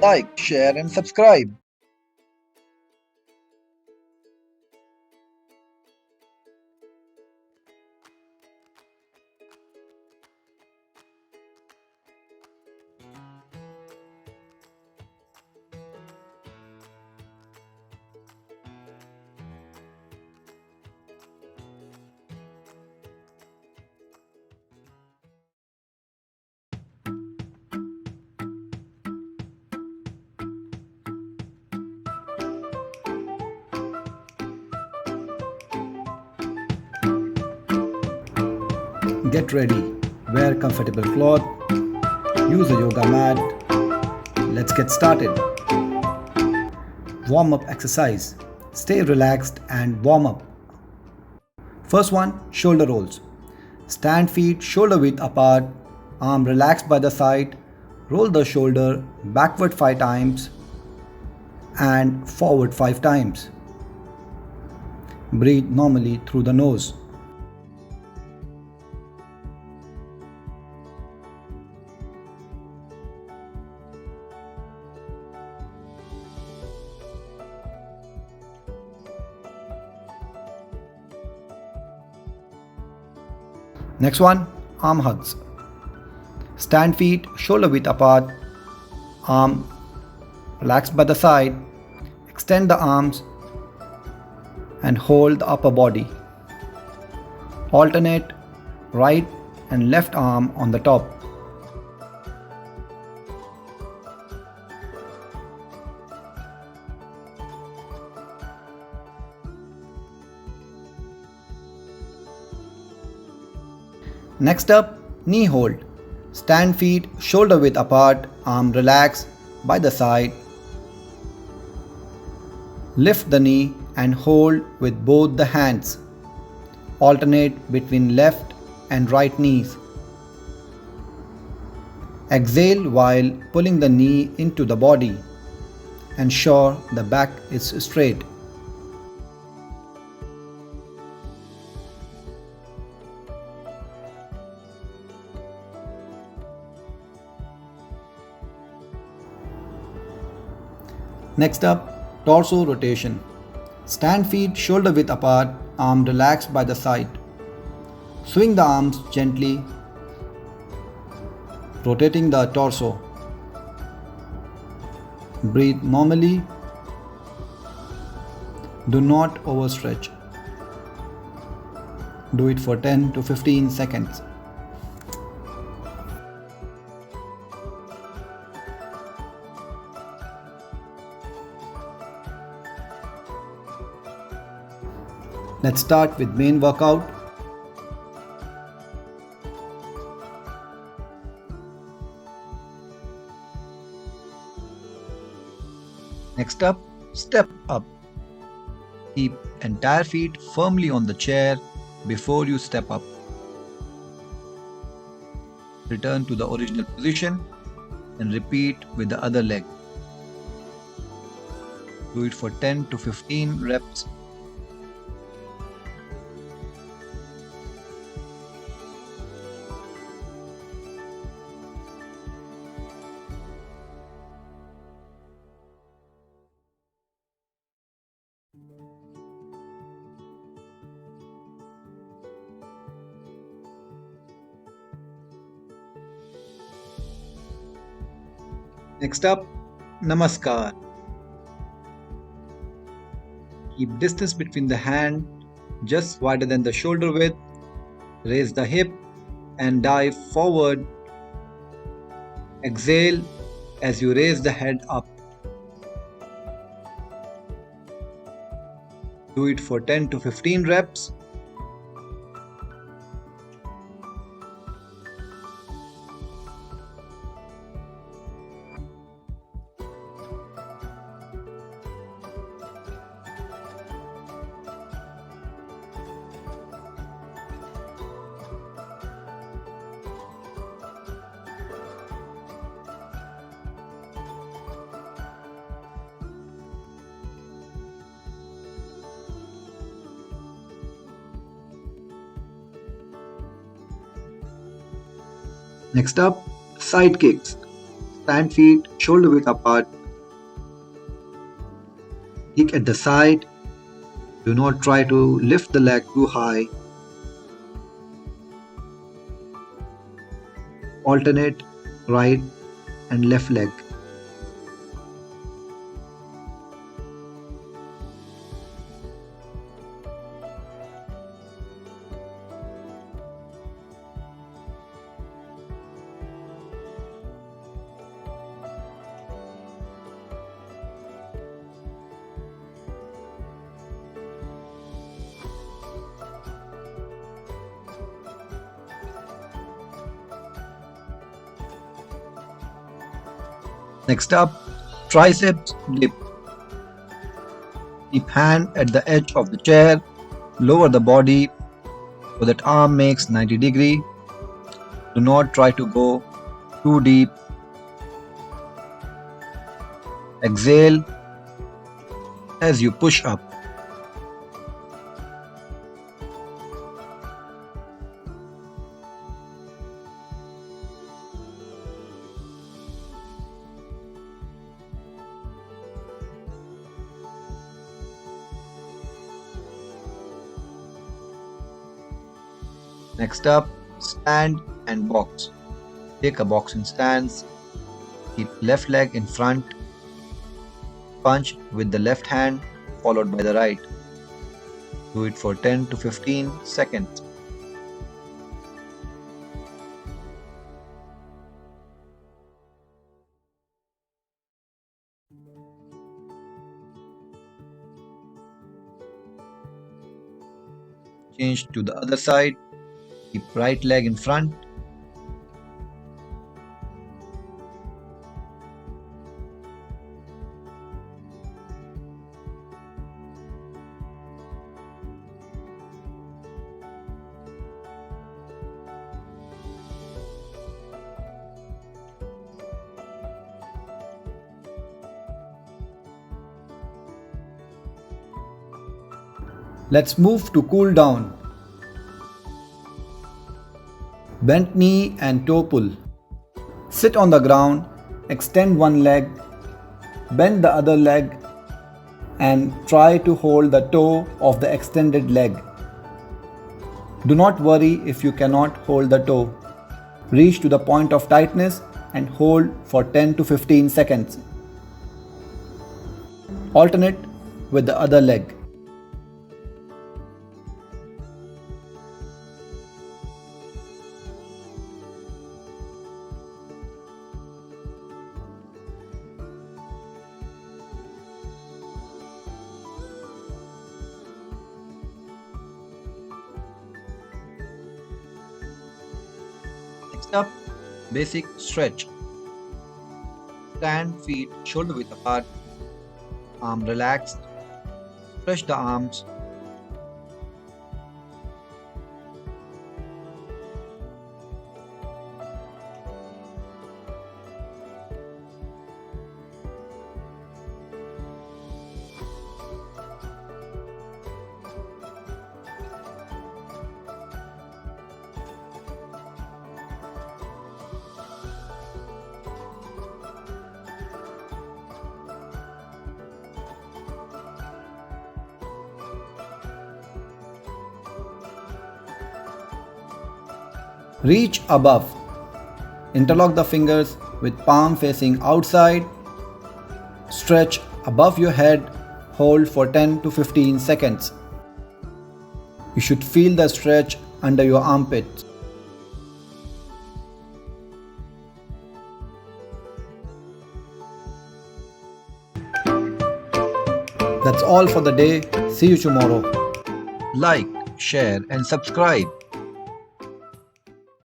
like, share, and subscribe. Get ready, wear comfortable cloth, use a yoga mat. Let's get started. Warm up exercise. Stay relaxed and warm up. First one, shoulder rolls. Stand feet shoulder width apart, arm relaxed by the side. Roll the shoulder backward 5 times and forward 5 times. Breathe normally through the nose. Next one, arm hugs. Stand feet shoulder width apart, arm relaxed by the side. Extend the arms and hold the upper body. Alternate right and left arm on the top. Next up, knee hold. Stand feet shoulder width apart, arm relaxed by the side. Lift the knee and hold with both the hands. Alternate between left and right knees. Exhale while pulling the knee into the body. Ensure the back is straight. Next up, torso rotation. Stand feet shoulder width apart, arm relaxed by the side. Swing the arms gently, rotating the torso. Breathe normally. Do not overstretch. Do it for 10 to 15 seconds. Let's start with main workout. Next up, step up. Keep entire feet firmly on the chair before you step up. Return to the original position and repeat with the other leg. Do it for 10 to 15 reps. Next up, Namaskar. Keep distance between the hand just wider than the shoulder width. Raise the hip and dive forward. Exhale as you raise the head up. Do it for 10 to 15 reps. Next up, side kicks. Stand feet shoulder width apart. Kick at the side. Do not try to lift the leg too high. Alternate right and left leg. Next up, triceps dip. Keep hand at the edge of the chair. Lower the body so that arm makes 90-degree. Do not try to go too deep. Exhale as you push up. Next up, stand and box. Take a boxing stance. Keep left leg in front. Punch with the left hand followed by the right. Do it for 10 to 15 seconds. Change to the other side. Keep right leg in front. Let's move to cool down. Bent knee and toe pull. Sit on the ground, extend one leg, bend the other leg, and try to hold the toe of the extended leg. Do not worry if you cannot hold the toe. Reach to the point of tightness and hold for 10 to 15 seconds. Alternate with the other leg. Next up, basic stretch. Stand feet shoulder width apart. Arm relaxed. Stretch the arms. Reach above. Interlock the fingers with palm facing outside. Stretch above your head. Hold for 10 to 15 seconds. You should feel the stretch under your armpits. That's all for the day. See you tomorrow. Like, share, and subscribe.